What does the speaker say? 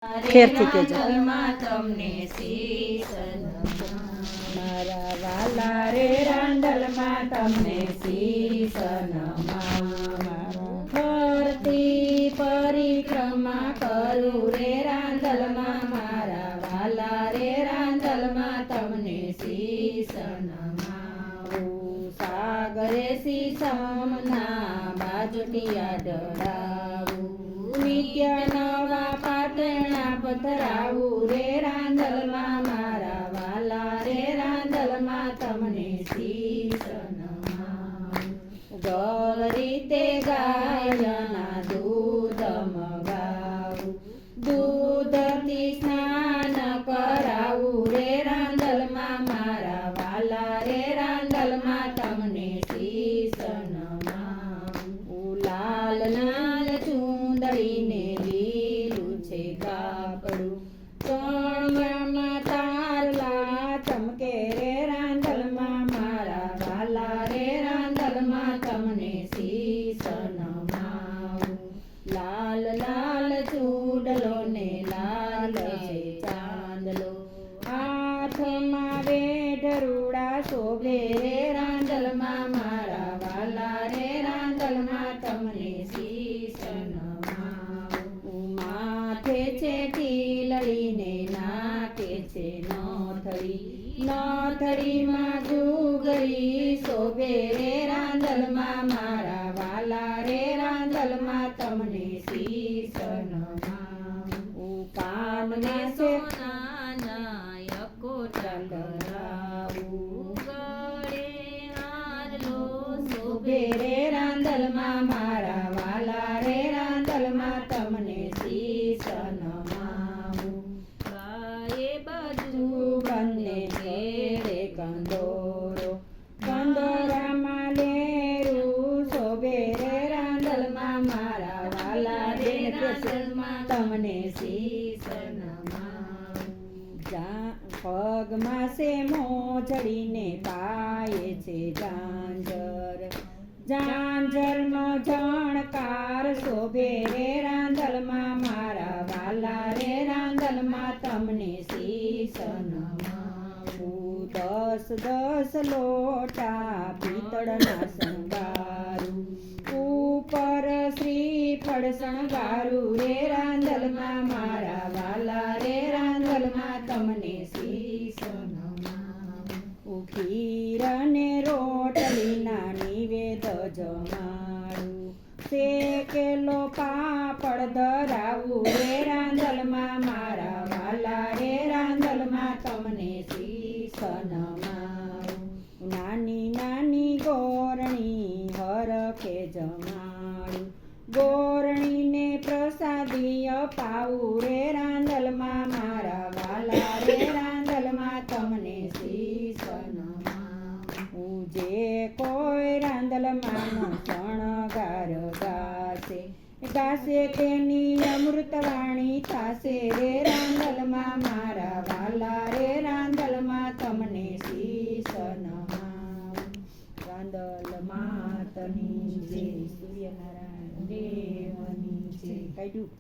ફેરથી કહેજો. રાંદલમાં તમને શીશ નમાવું. મારા વાલા રે રાંદલમાં તમને શીશ નમાવું. ફરતી પરિક્રમા કરું રે રાંદલમાં મારા વાલા રે રાંદલમાં તમને શીશ નમાવું. સાગરે સીસમના બાજુટિયા ડળાવું. નિત્ય નવા પાટણા પધરાવું રે રાંદલમાં મારા વાલા રે રાંદલમાં તમને શીશ નમાવું. ગૌરી તે ગાયના દૂધ મગાવું. દૂધથી સ્નાન કરાવું રે રાંદલમાં મારા વાલા રે રાંદલમાં તમને શીશ નમાવું. લાલ લાલ ચૂંદડીને લીલું છે કાપડું. ચણમાં તારલા ચમકે રે રાંદલમાં મારા વાલા રે રાંદલમાં તમને શીશ નમાવું. લાલ લાલ ચૂડલો ને લાલ છે ચાંદલો. હાથમાં વેઢરુડા શોભે રે રાંદલમાં મારા વાલા રે રાંદલમાં તમને શીશ નમાવું. માથે છે ટીલડીને નાકે છે નોથડી. નોથડીમાં ઘૂઘરી શોભે રે રાંદલમાં મારા વાલા રે રાંદલમાં તમને શીશ નમાવું. કાનમાં સોનાના યકોટા કરાવું. ગળે હારલો શોભે રે રાંદલમાં મારા વાલા રે રાંદલમાં તમને શીશ નમાવું. ગાયે બાજુ બંને ઘેરે કંદોરો. કંદોરામાં લેરું શોભે રે રાંદલમાં મારા વાલા રે રાંદલમાં તમને શીશ નમાવું. પગમાં છે મોજડીને પાયે છે ઝાંઝર. ઝાંઝરનો ઝણકાર શોભે રે રાંદલમાં મારા વાલા રે રાંદલમાં તમને શીશ નમાવું. 10 લોટા પિત્તળના શણગારું. ઉપર શ્રીફળ શણગારું રે રાંદલમાં મારા વાલા રે રાંદલમાં તમને શીશ નમાવું. ખીર ને રોટલીના નિવેદ જમાડું. શેકેલો પાપડ ધરાવું રે રાંદલમાં મારા વાલા રે રાંદલમાં તમને શીશ નમાવું. નાની નાની ગોરણી હરખે જમાડું. ગોરણીને પ્રસાદી અપાવું રે રાંદલમાં મારા વાલા રે રાંદલમાં તમને શીશ નમાવું. જે કોઈ રાંદલમાંનો શણગાર ગાશે. ગાશે તેની અમૃતવાણી થાશે રે રાંદલમાં મારા વાલા રે રાંદલમાં તમને શીશ નમાવું. રાંદલ માતની જય. સૂર્યનારાયણ દેવની જય. કાઢ્યું.